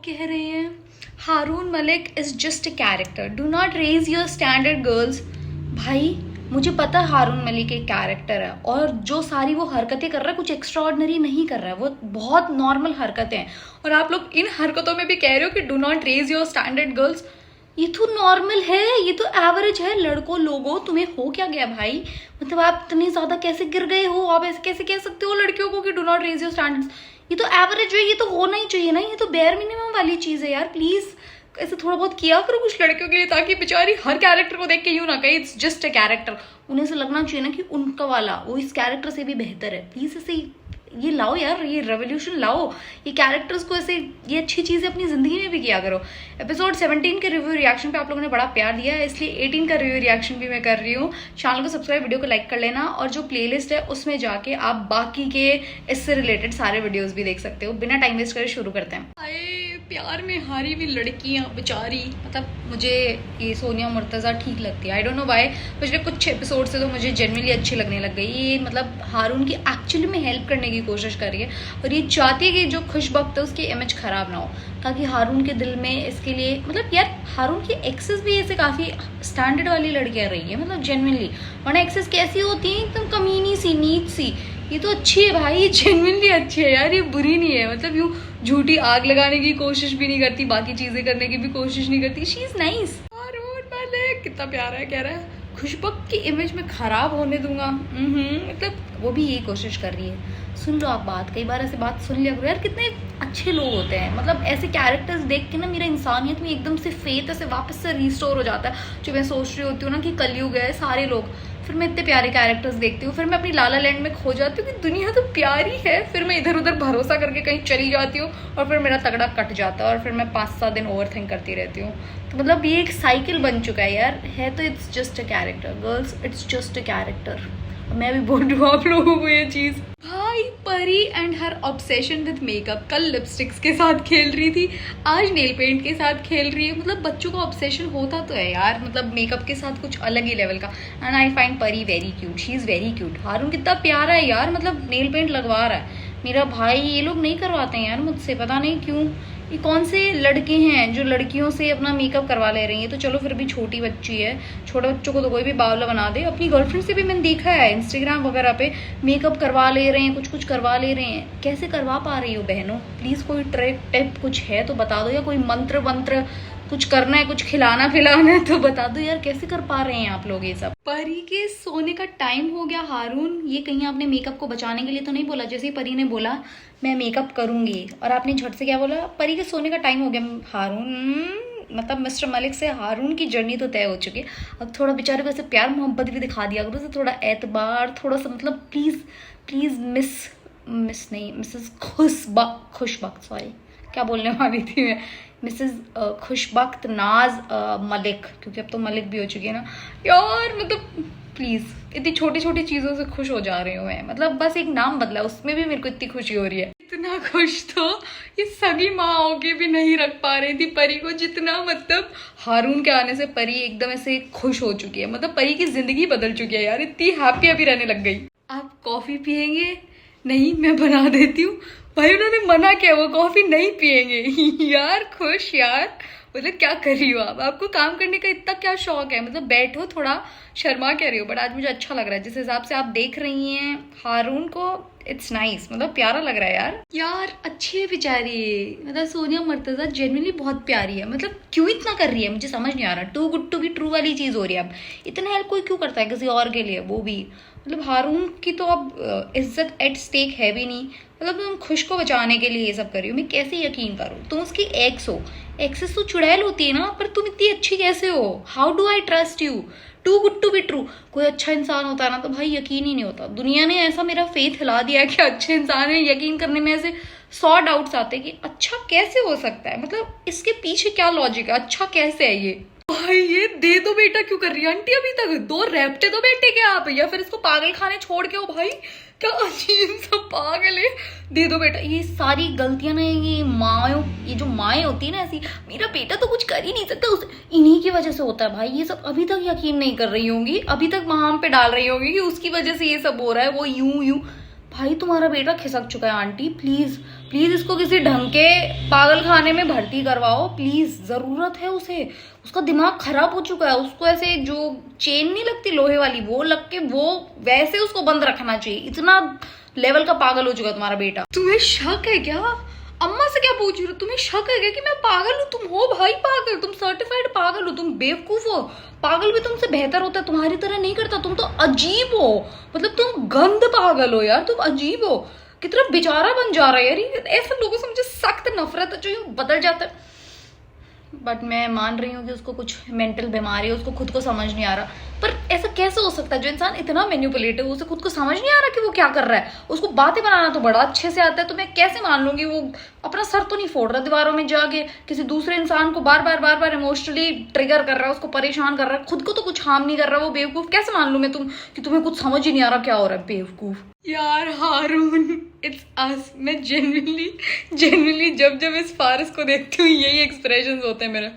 कह रहे हैं Haroon Malik is just a character, do not raise your standard girls. भाई मुझे पता है हारून मलिक एक कैरेक्टर है और जो सारी वो हरकतें कर रहा है कुछ एक्स्ट्रा ऑर्डिनरी नहीं कर रहा है, वो बहुत नॉर्मल हरकतें हैं। और आप लोग इन हरकतों में भी कह रहे हो कि do not raise your standard girls. ये तो नॉर्मल है, ये तो एवरेज है। लड़कों लोगों तुम्हें हो क्या गया भाई, मतलब आप इतनी ज्यादा कैसे गिर गए हो, आप ऐसे कैसे कह सकते हो लड़कियों को कि do not raise your standards. ये तो एवरेज है, ये तो होना ही चाहिए ना, ये तो बेयर मिनिमम वाली चीज है यार। प्लीज ऐसे थोड़ा बहुत किया करो कुछ लड़कियों के लिए, ताकि बेचारी हर कैरेक्टर को देख के यूं ना कहे इट्स जस्ट अ कैरेक्टर। उन्हें से लगना चाहिए ना कि उनका वाला वो इस कैरेक्टर से भी बेहतर है। प्लीज ऐसे ये लाओ यार, ये रेवोल्यूशन लाओ, ये कैरेक्टर्स को ऐसे, ये अच्छी चीजें अपनी जिंदगी में भी किया करो। एपिसोड 17 के रिव्यू रिएक्शन पे आप लोगों ने बड़ा प्यार दिया है, इसलिए 18 का रिव्यू रिएक्शन भी मैं कर रही हूँ। चैनल को सब्सक्राइब, वीडियो को लाइक कर लेना और जो प्लेलिस्ट है उसमें जाके आप बाकी के इससे रिलेटेड सारे वीडियोस भी देख सकते हो। बिना टाइम वेस्ट करे शुरू करते हैं। प्यार में हारी हुई लड़कियां बेचारी, मतलब मुझे ये सोनिया मुर्तज़ा ठीक लगती है। आई डोंट नो व्हाई, पिछले कुछ एपिसोड से तो मुझे जेन्युइनली अच्छी लगने लग गई। ये मतलब हारून की एक्चुअली में हेल्प करने की कोशिश कर रही है और ये चाहती है कि जो खुशबख्त है उसकी इमेज खराब ना हो, ताकि हारून के दिल में इसके लिए, मतलब यार हारून की एक्सेस भी ऐसे काफ़ी स्टैंडर्ड वाली लड़कियां रही है, मतलब जेन्युइनली। वरना एक्सेस कैसी होती है, एकदम कमीनी सी, नीच सी। ये तो अच्छी है भाई, जेन्युइनली अच्छी है यार, ये बुरी नहीं है। मतलब यूँ झूठी आग लगाने की कोशिश भी नहीं करती, बाकी चीजें करने की भी कोशिश नहीं करती। She is nice. Haroon Malik कितना प्यारा है, कह रहा है खुशबक की इमेज में खराब होने दूंगा। मतलब वो भी यही कोशिश कर रही है। सुन लो आप बात, कई बार ऐसे बात सुन लिया करो यार, कितने अच्छे लोग होते हैं। मतलब ऐसे कैरेक्टर्स देख के ना मेरा इंसानियत में एकदम से फेथ ऐसे वापस से रिस्टोर हो जाता है। जो मैं सोच रही होती हूँ ना कि कलयुग है, सारे लोग, फिर मैं इतने प्यारे कैरेक्टर्स देखती हूँ, फिर मैं अपनी लाला लैंड में खो जाती हूँ कि दुनिया तो प्यारी है। फिर मैं इधर उधर भरोसा करके कहीं चली जाती हूँ और फिर मेरा तगड़ा कट जाता है और फिर मैं 5-7 दिन ओवर थिंक करती रहती हूँ। तो मतलब ये एक साइकिल बन चुका है यार, है तो it's just a character girls, it's just a character. मैं भी बोल रही हूँ आप लोगों को ये चीज़। भाई परी and her obsession with makeup, कल लिपस्टिक्स के साथ खेल रही थी, आज नेल पेंट के साथ खेल रही है। मतलब बच्चों का ऑब्सेशन होता तो है यार, मतलब मेकअप के साथ कुछ अलग ही लेवल का। And I find Pari very cute, she is very cute. Haroon कितना प्यारा है यार, मतलब नेल पेंट लगवा रहा है मेरा भाई। ये लोग नहीं करवाते हैं यार मुझसे, पता नहीं क्यों। ये कौन से लड़के हैं जो लड़कियों से अपना मेकअप करवा ले रही हैं। तो चलो फिर भी छोटी बच्ची है, छोटे बच्चों को तो कोई भी बावला बना दे। अपनी गर्लफ्रेंड से भी मैंने देखा है इंस्टाग्राम वगैरह पे मेकअप करवा ले रहे हैं, कुछ कुछ करवा ले रहे हैं। कैसे करवा पा रही हो बहनों, प्लीज़ कोई ट्रिक टिप कुछ है तो बता दो, या कोई मंत्र वंत्र कुछ करना है, कुछ खिलाना पिलाना है तो बता दो यार, कैसे कर पा रहे हैं आप लोग ये सब। परी के सोने का टाइम हो गया। हारून ये कहीं आपने मेकअप को बचाने के लिए तो नहीं बोला? जैसे ही परी ने बोला मैं मेकअप करूंगी और आपने झट से क्या बोला, परी के सोने का टाइम हो गया। हारून मतलब मिस्टर मलिक से हारून की जर्नी तो तय हो चुकी है। अब थोड़ा बेचारे को ऐसे प्यार मोहब्बत भी दिखा दिया करो, थोड़ा एतबार, थोड़ा सा मतलब प्लीज प्लीज मिस नहीं मिसेस खुशबख्त, सॉरी क्या बोलने वाली थी मैं, मिसेस खुशबख्त नाज मलिक, क्योंकि अब तो मलिक भी हो चुकी है ना यार। मतलब प्लीज़, इतनी छोटी छोटी चीज़ों से खुश हो जा रही हूँ मैं। मतलब बस एक नाम बदला, उसमें भी मेरे को इतनी खुशी हो रही है। इतना खुश तो ये सगी माँ होके भी नहीं रख पा रही थी परी को, जितना मतलब हारून के आने से परी एकदम ऐसे खुश हो चुकी है। मतलब परी की जिंदगी बदल चुकी है यार, इतनी हैप्पी हैप्पी रहने लग गई। आप कॉफ़ी पियेंगे? नहीं मैं बना देती हूँ। भाई उन्होंने मना किया, वो कॉफी नहीं पियेंगे यार। खुश यार, मतलब क्या कर रही हो आप, आपको काम करने का इतना क्या शौक है? मतलब बैठो, थोड़ा शर्मा कह रही हो, बट आज मुझे अच्छा लग रहा है जिस हिसाब से आप देख रही हैं हारून को। इट्स नाइस, मतलब प्यारा लग रहा है यार। यार अच्छी है बेचारी, मतलब सोनिया मुर्तज़ा जेन्युइनली बहुत प्यारी है। मतलब क्यों इतना कर रही है मुझे समझ नहीं आ रहा। Too good to be true वाली चीज़ हो रही है अब। इतना हेल्प कोई क्यों करता है किसी और के लिए, वो भी मतलब हारून की तो अब इज्जत एट स्टेक है भी नहीं। मतलब तुम खुश को बचाने के लिए ये सब कर रही हो, मैं कैसे यकीन करूँ? तुम उसकी एक्स हो, एक्सेस तो चुड़ैल होती है ना, पर तुम इतनी अच्छी कैसे हो? How do I trust you? Too good to be true. कोई अच्छा इंसान होता है ना तो भाई यकीन ही नहीं होता। दुनिया ने ऐसा मेरा फेथ हिला दिया है कि अच्छे इंसान है, यकीन करने में ऐसे 100 डाउट्स आते हैं कि अच्छा कैसे हो सकता है, मतलब इसके पीछे क्या लॉजिक है, अच्छा कैसे है ये। भाई ये दे दो बेटा क्यों कर रही है आंटी? अभी तक 2 रैपटे दो बेटे के आप, या फिर इसको पागल खाने छोड़ के हो। भाई क्या अजीब सा पागल है, दे दो बेटा। ये सारी गलतियां ना ये जो माएँ होती है ना ऐसी, मेरा बेटा तो कुछ कर ही नहीं सकता, इन्हीं की वजह से होता है भाई ये सब। अभी तक यकीन नहीं कर रही होंगी, अभी तक वहां पे डाल रही होंगी कि उसकी वजह से ये सब हो रहा है, वो यूं भाई तुम्हारा बेटा खिसक चुका है आंटी, प्लीज प्लीज इसको किसी ढंग के पागल खाने में भर्ती करवाओ प्लीज, जरूरत है उसे। उसका दिमाग खराब हो चुका है, उसको ऐसे जो चेन नहीं लगती लोहे वाली वो लग के वो वैसे उसको बंद रखना चाहिए। इतना लेवल का पागल हो चुका है तुम्हारा बेटा। तुम्हें शक है क्या? अम्मा से क्या पूछ रही हो? तुम्हें शक है क्या कि मैं पागल हूँ? तुम हो भाई पागल, तुम सर्टिफाइड पागल हो, तुम बेवकूफ हो। पागल भी तुमसे बेहतर होता है, तुम्हारी तरह नहीं करता। तुम तो अजीब हो, मतलब तुम गंद पागल हो यार, तुम अजीब हो। कितना बेचारा बन जा रहा है यार, ऐसे लोगों से मुझे सख्त नफरत है जो यूं बदल जाता है। बट मैं मान रही हूँ कि उसको कुछ मेंटल बीमारी है, उसको खुद को समझ नहीं आ रहा। पर ऐसा कैसे हो सकता है? जो इंसान इतना मैनिपुलेटिव, उसे खुद को समझ नहीं आ रहा कि वो क्या कर रहा है। उसको बातें बनाना तो बड़ा अच्छे से आता है, तो मैं कैसे मान लूंगी वो अपना सर तो नहीं फोड़ रहा दीवारों में जाके, किसी दूसरे इंसान को बार बार इमोशनली ट्रिगर कर रहा है, उसको परेशान कर रहा है, खुद को तो कुछ हार्म नहीं कर रहा। वो बेवकूफ कैसे मान लूं मैं कि तुम्हें कुछ समझ ही नहीं आ रहा क्या हो रहा है? बेवकूफ यार हारून, इट्स अस। मैं जेन्युइनली जब इस फारिस को देखती हूँ यही एक्सप्रेशंस होते हैं मेरे।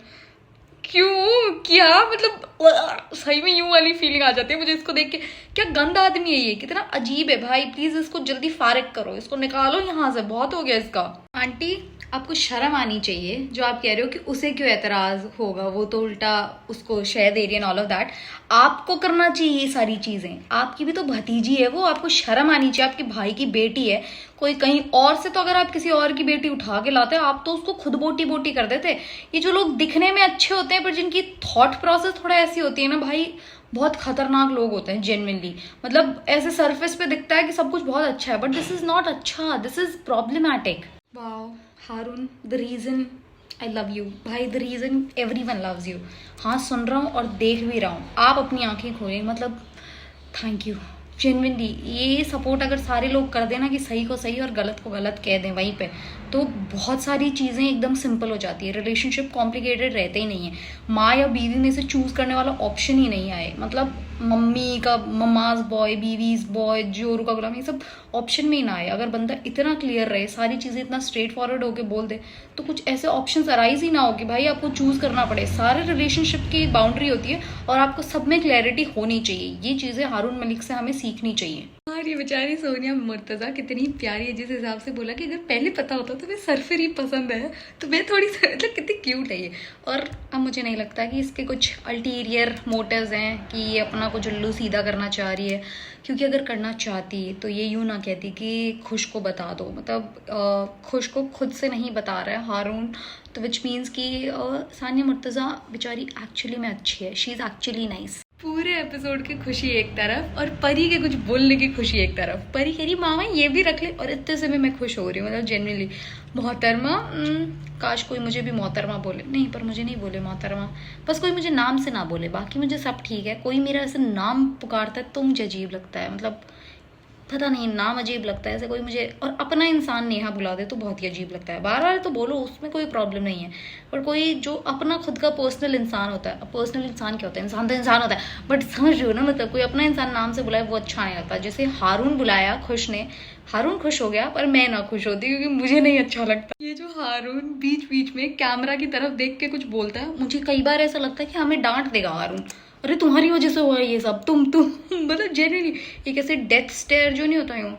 क्यों? क्या मतलब सही में यूं वाली फीलिंग आ जाती है मुझे इसको देख के। क्या गंदा आदमी है ये, कितना अजीब है भाई। प्लीज इसको जल्दी फारिग करो, इसको निकालो यहाँ से, बहुत हो गया इसका। आंटी आपको शर्म आनी चाहिए। जो आप कह रहे हो कि उसे क्यों एतराज होगा, वो तो उल्टा उसको शह दे रही है, ऑल ऑफ दैट। आपको करना चाहिए ये सारी चीजें, आपकी भी तो भतीजी है वो, आपको शर्म आनी चाहिए। आपके भाई की बेटी है, कोई कहीं और से तो अगर आप किसी और की बेटी उठा के लाते, आप तो उसको खुद बोटी बोटी कर देते। ये जो लोग दिखने में अच्छे होते हैं पर जिनकी थॉट प्रोसेस थोड़ा ऐसी होती है ना भाई, बहुत खतरनाक लोग होते हैं जेन्युइनली। मतलब ऐसे सरफेस पे दिखता है कि सब कुछ बहुत अच्छा है, बट दिस इज नॉट अच्छा, this is problematic. Wow Haroon, the reason I love you भाई, the reason everyone loves you. हाँ सुन रहा हूँ और देख भी रहा हूँ, आप अपनी आंखें खोलें। मतलब थैंक यू जेन्युइनली। ये सपोर्ट अगर सारे लोग कर देना कि सही को सही और गलत को गलत कह दें वहीं पे, तो बहुत सारी चीज़ें एकदम सिंपल हो जाती है। रिलेशनशिप कॉम्प्लिकेटेड रहते ही नहीं है। माँ या बीवी में से चूज करने वाला ऑप्शन ही नहीं आए। मतलब मम्मी का मम्माज बॉय, बीवीज बॉय, जोरू का गुलाम, ये सब ऑप्शन में ही ना आए। अगर बंदा इतना क्लियर रहे, सारी चीज़ें इतना स्ट्रेट फॉरवर्ड होकर बोल दे, तो कुछ ऐसे ऑप्शन अराइज ही ना हो कि भाई आपको चूज करना पड़े। सारे रिलेशनशिप की एक बाउंड्री होती है और आपको सब में क्लैरिटी होनी चाहिए। ये चीज़ें हारून मलिक से हमें सीखनी चाहिए। यार ये बेचारी सोनिया मुर्तजा कितनी प्यारी है, जिस हिसाब से बोला कि अगर पहले पता होता तो मैं सरफरी पसंद है तो मैं थोड़ी सी, मतलब कितनी क्यूट है ये। और अब मुझे नहीं लगता कि इसके कुछ अल्टीरियर मोटिव्स हैं कि ये अपना कुछ उल्लू सीधा करना चाह रही है। क्योंकि अगर करना चाहती तो ये यूँ ना कहती कि खुश को बता दो। मतलब खुश को खुद से नहीं बता रहा है हारून, तो विच मीन्स कि सानिया मुर्तजा बेचारी एक्चुअली में अच्छी है, शी इज़ एक्चुअली नाइस। पूरे एपिसोड की खुशी एक तरफ और परी के कुछ बोलने की खुशी एक तरफ। परी कह रही मामा ये भी रख ले, और इतने से भी मैं खुश हो रही हूँ। मतलब जेन्युइनली मोहतरमा, काश कोई मुझे भी मोहतरमा बोले। नहीं, पर मुझे नहीं बोले मोहतरमा, बस कोई मुझे नाम से ना बोले, बाकी मुझे सब ठीक है। कोई मेरा ऐसे नाम पुकारता है तो मुझे अजीब लगता है। मतलब पता नहीं, नाम अजीब लगता है ऐसे कोई मुझे। और अपना इंसान नेहा बुला दे तो बहुत ही अजीब लगता है। बार बार तो बोलो, उसमें कोई प्रॉब्लम नहीं है, पर कोई जो अपना खुद का पर्सनल इंसान होता है। पर्सनल इंसान क्या होता है? इंसान तो इंसान होता है, बट समझ रहे हो ना, मतलब कोई अपना इंसान नाम से बुलाए वो अच्छा नहीं लगता। जैसे हारून बुलाया खुश ने, हारून खुश हो गया पर मैं ना खुश होती क्योंकि मुझे नहीं अच्छा लगता। ये जो हारून बीच बीच में कैमरा की तरफ देख के कुछ बोलता है, मुझे कई बार ऐसा लगता है कि हमें डांट देगा हारून। अरे तुम्हारी वजह से हुआ ये सब, तुम मतलब जेन्युइनली एक ऐसे डेथ स्टेयर जो नहीं होता यूँ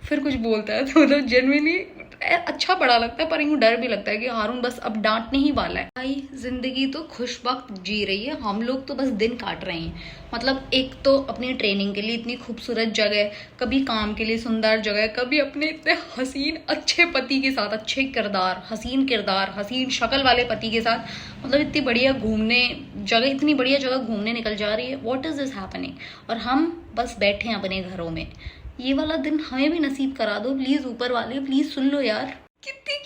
फिर कुछ बोलता है, तो मतलब जेन्युइनली अच्छा बड़ा लगता है, पर यूँ डर भी लगता है कि हारून बस अब डांटने ही वाला है। भाई जिंदगी तो खुश वक्त जी रही है, हम लोग तो बस दिन काट रहे हैं। मतलब एक तो अपनी ट्रेनिंग के लिए इतनी खूबसूरत जगह, कभी काम के लिए सुंदर जगह, कभी अपने इतने हसीन अच्छे पति के साथ, अच्छे किरदार, हसीन शक्ल वाले पति के साथ, मतलब इतनी बढ़िया घूमने जगह, इतनी बढ़िया जगह घूमने निकल जा रही है। What is this happening? और हम बस बैठे हैं अपने घरों में। ये वाला दिन हमें भी नसीब करा दो प्लीज, ऊपर वाले प्लीज सुन लो यार। कितनी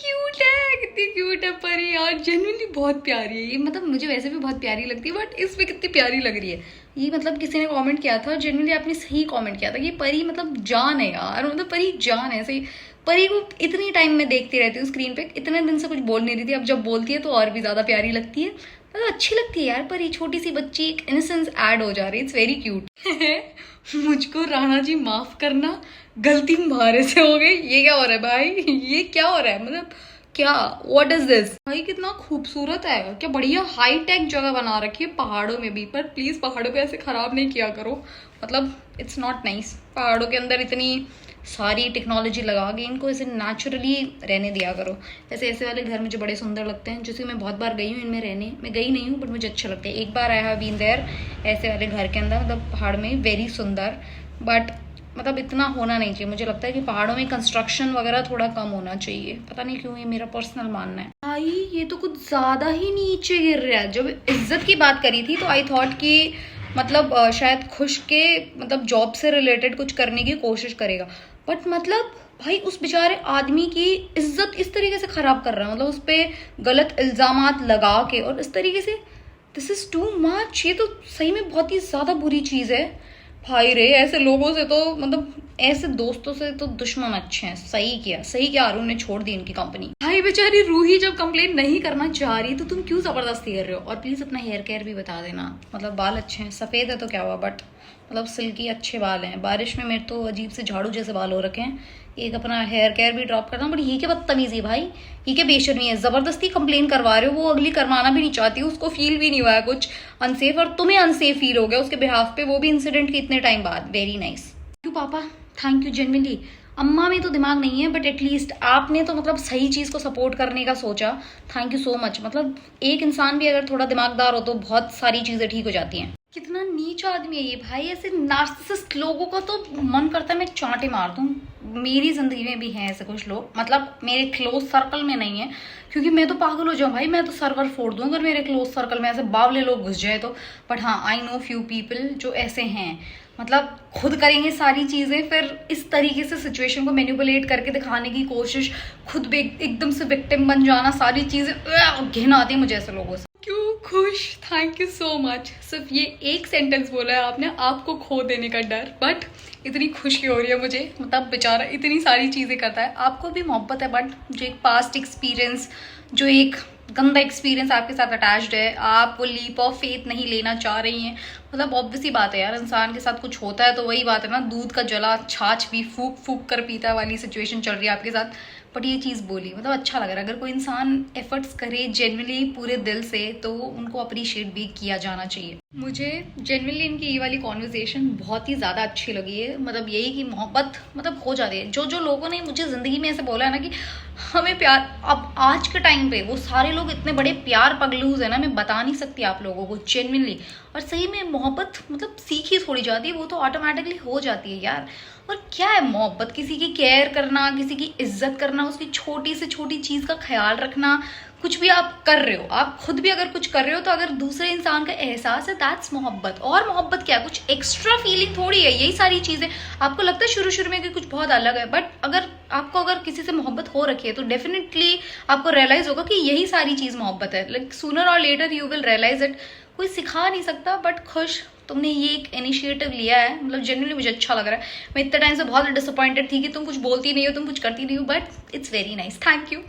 क्यूट है परी यार, जेन्युइनली बहुत प्यारी है ये। मतलब मुझे वैसे भी बहुत प्यारी लगती है, बट इसमें कितनी प्यारी लग रही है ये। मतलब किसी ने कमेंट किया था, जेन्युइनली आपने सही कमेंट किया था कि परी मतलब जान है यार, मतलब परी जान है। सही परी को इतनी टाइम में देखती रहती हूँ स्क्रीन पे, इतने दिन से कुछ बोल नहीं रही थी, अब जब बोलती है तो और भी ज्यादा प्यारी लगती है। मतलब अच्छी लगती है यार परी, छोटी सी बच्ची, एक इनोसेंस ऐड हो जा रही है, इट्स वेरी क्यूट। मुझको राणा जी माफ करना, गलती तुम्हारे से हो गई। ये क्या हो रहा है भाई, ये क्या हो रहा है? मतलब क्या व्हाट इज दिस भाई, कितना खूबसूरत है, क्या बढ़िया हाई टेक जगह बना रखी है पहाड़ों में भी। पर प्लीज पहाड़ों पे ऐसे खराब नहीं किया करो, मतलब इट्स नॉट नाइस। पहाड़ों के अंदर इतनी सारी टेक्नोलॉजी लगा के इनको ऐसे नेचुरली रहने दिया करो। ऐसे वाले घर मुझे बड़े सुंदर लगते हैं, जैसे मैं बहुत बार गई हूँ इनमें रहने। मैं गई नहीं हूँ बट मुझे अच्छे लगते हैं। एक बार आई हैव बीन देयर ऐसे वाले घर के अंदर, मतलब पहाड़ में, वेरी सुंदर। बट मतलब इतना होना नहीं चाहिए। मुझे लगता है कि पहाड़ों में कंस्ट्रक्शन वगैरह थोड़ा कम होना चाहिए, पता नहीं क्यों, ये मेरा पर्सनल मानना है। भाई ये तो कुछ ज्यादा ही नीचे गिर रहा है। जब इज्जत की बात करी थी तो आई थॉट कि मतलब शायद खुश के मतलब जॉब से रिलेटेड कुछ करने की कोशिश करेगा, बट मतलब भाई उस बेचारे आदमी की इज्जत इस तरीके से खराब कर रहा है, मतलब उस पर गलत इल्जामात लगा के और इस तरीके से। This is too much. ये तो सही में बहुत ही ज्यादा बुरी चीज है भाई रे। ऐसे लोगों से तो मतलब ऐसे दोस्तों से तो दुश्मन अच्छे हैं। सही किया अरुण ने छोड़ दी इनकी कंपनी। भाई बेचारी रूही जब कंप्लेन नहीं करना चाह रही तो तुम क्यों जबरदस्ती कर रहे हो। और प्लीज अपना हेयर केयर भी बता देना, मतलब बाल अच्छे हैं, सफेद है तो क्या हुआ, बट मतलब सिल्की अच्छे बाल हैं। बारिश में मेरे तो अजीब से झाड़ू जैसे बाल हो रखे हैं। एक अपना हेयर केयर भी ड्रॉप करना। बट ये क्या बदतमीजी भाई, ये क्या बेशर्मी है, जबरदस्ती कंप्लेन करवा रहे हो। वो अगली करवाना भी नहीं चाहती, उसको फील भी नहीं हुआ है कुछ अनसेफ, और तुम्हें अनसेफ फील हो गया उसके बिहाफ पे, वो भी इंसिडेंट के इतने टाइम बाद। Very nice. क्यों पापा, थैंक यू जेन्युइनली। अम्मा में तो दिमाग नहीं है बट एटलीस्ट आपने तो मतलब सही चीज को सपोर्ट करने का सोचा। Thank you so much. मतलब एक इंसान भी अगर थोड़ा दिमागदार हो तो बहुत सारी चीजें ठीक हो जाती हैं। कितना नीचा आदमी है ये भाई। ऐसे नार्सिसिस्ट लोगों का तो मन करता है मैं चांटे मार दूं। मेरी जिंदगी में भी हैं ऐसे कुछ लोग, मतलब मेरे क्लोज सर्कल में नहीं है, क्योंकि मैं तो पागल हो जाऊं भाई। मैं तो सर्वर फोड़ दूं अगर मेरे क्लोज सर्कल में ऐसे बावले लोग घुस जाए तो। बट हाँ, आई नो फ्यू पीपल जो ऐसे हैं, मतलब खुद करेंगे सारी चीजें, फिर इस तरीके से सिचुएशन को मैनिपुलेट करके दिखाने की कोशिश, खुद भी एकदम से विक्टिम बन जाना, सारी चीजें घिन आती है मुझे ऐसे लोगों से। क्यों खुश, थैंक यू सो मच। सिर्फ ये एक सेंटेंस बोला है आपने, आपको खो देने का डर, बट इतनी खुशी हो रही है मुझे। मतलब बेचारा इतनी सारी चीजें करता है, आपको भी मोहब्बत है, बट जो एक पास्ट एक्सपीरियंस, जो एक गंदा एक्सपीरियंस आपके साथ अटैच्ड है, आप वो लीप ऑफ फेथ नहीं लेना चाह रही हैं। मतलब ऑब्वियसली बात है यार, इंसान के साथ कुछ होता है तो वही बात है ना, दूध का जला छाछ भी फूक फूक कर पीता वाली सिचुएशन चल रही है आपके साथ। बट ये चीज़ बोली, मतलब अच्छा लग रहा है। अगर कोई इंसान एफर्ट्स करे जेन्युइनली पूरे दिल से तो उनको अप्रिशिएट भी किया जाना चाहिए। मुझे जेन्युइनली इनकी ये वाली कॉन्वर्सेशन बहुत ही ज़्यादा अच्छी लगी है। मतलब यही कि मोहब्बत मतलब हो जाती है। जो लोगों ने मुझे ज़िंदगी में ऐसे बोला है ना कि हमें प्यार, अब आज के टाइम पे वो सारे लोग इतने बड़े प्यार पगलूज है ना, मैं बता नहीं सकती आप लोगों को जेन्युइनली। और सही में मोहब्बत मतलब सीखी थोड़ी जाती है, वो तो ऑटोमेटिकली हो जाती है यार। और क्या है मोहब्बत, किसी की केयर करना, किसी की इज्जत करना, उसकी छोटी से छोटी चीज का ख्याल रखना। कुछ भी आप कर रहे हो, आप खुद भी अगर कुछ कर रहे हो तो अगर दूसरे इंसान का एहसास है, दैट्स मोहब्बत। और मोहब्बत क्या, कुछ एक्स्ट्रा फीलिंग थोड़ी है, यही सारी चीजें। आपको लगता है शुरू शुरू में कि कुछ बहुत अलग है, बट अगर किसी से मोहब्बत हो रखी है तो डेफिनेटली आपको रियलाइज होगा कि यही सारी चीज मोहब्बत है। लाइक सूनर और later you will realise it. कोई सिखा नहीं सकता, बट खुश तुमने ये एक इनिशिएटिव लिया है, मतलब जेन्युइनली मुझे अच्छा लग रहा है। मैं इतने टाइम से बहुत डिसअपॉइंटेड थी कि तुम कुछ बोलती नहीं हो, तुम कुछ करती नहीं हो, but it's very nice, thank you.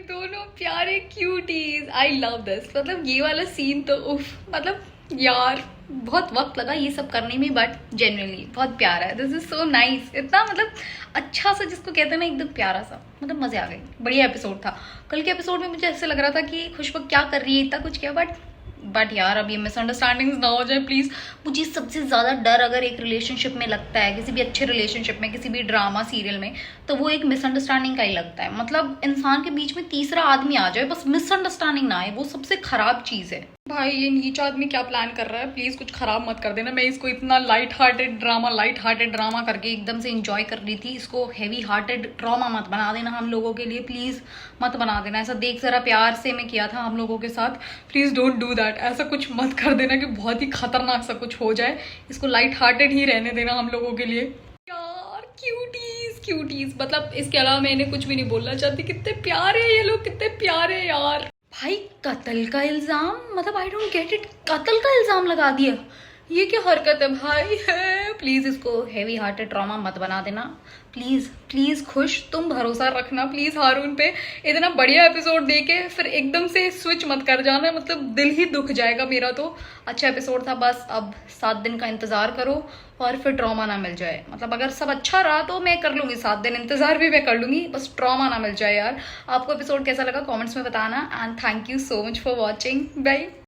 दोनों प्यारे क्यूटीज, आई लव दिस। मतलब ये वाला सीन तो उफ, मतलब यार बहुत वक्त लगा ये सब करने में, बट जेन्युइनली बहुत प्यारा है। This is so nice. इतना मतलब अच्छा सा जिसको कहते हैं ना, एकदम प्यारा सा, मतलब मजे आ गए। बढ़िया एपिसोड था। कल के एपिसोड में मुझे ऐसे लग रहा था कि खुशबू क्या कर रही है, इतना कुछ किया, बट यार अब ये मिसअंडरस्टैंडिंग्स ना हो जाए प्लीज। मुझे सबसे ज्यादा डर अगर एक रिलेशनशिप में लगता है, किसी भी अच्छे रिलेशनशिप में, किसी भी ड्रामा सीरियल में, तो वो एक मिसअंडरस्टैंडिंग का ही लगता है। मतलब इंसान के बीच में तीसरा आदमी आ जाए, बस मिसअंडरस्टैंडिंग ना आए, वो सबसे खराब चीज है। भाई ये नीचा आदमी क्या प्लान कर रहा है, प्लीज कुछ खराब मत कर देना। मैं इसको इतना लाइट हार्टेड ड्रामा करके एकदम से इंजॉय कर रही थी, इसको हैवी हार्टेड ड्रामा मत बना देना हम लोगों के लिए, प्लीज मत बना देना ऐसा। देख जरा प्यार से मैं किया था हम लोगों के साथ, प्लीज डोंट डू दैट। ऐसा कुछ मत कर देना कि बहुत ही खतरनाक सा कुछ हो जाए। इसको लाइट हार्टेड ही रहने देना हम लोगों के लिए। यार क्यूटीज, मतलब इसके अलावा मैं इन्हें कुछ भी नहीं बोलना चाहती। कितने प्यारे ये लोग, कितने प्यारे यार। भाई कत्ल का इल्जाम, मतलब आई डोंट गेट इट, कत्ल का इल्जाम लगा दिया। ये क्या हरकत है भाई है। प्लीज इसको हेवी हार्टेड ट्रॉमा मत बना देना, प्लीज प्लीज। खुश तुम भरोसा रखना प्लीज हारून पे। इतना बढ़िया एपिसोड देके फिर एकदम से स्विच मत कर जाना, मतलब दिल ही दुख जाएगा मेरा तो। अच्छा एपिसोड था, बस अब 7 दिन का इंतजार करो और फिर ट्रॉमा ना मिल जाए। मतलब अगर सब अच्छा रहा तो मैं कर लूंगी, 7 दिन इंतजार भी मैं कर लूंगी, बस ट्रॉमा ना मिल जाए यार। आपको एपिसोड कैसा लगा कमेंट्स में बताना, and thank you so much for watching. Bye.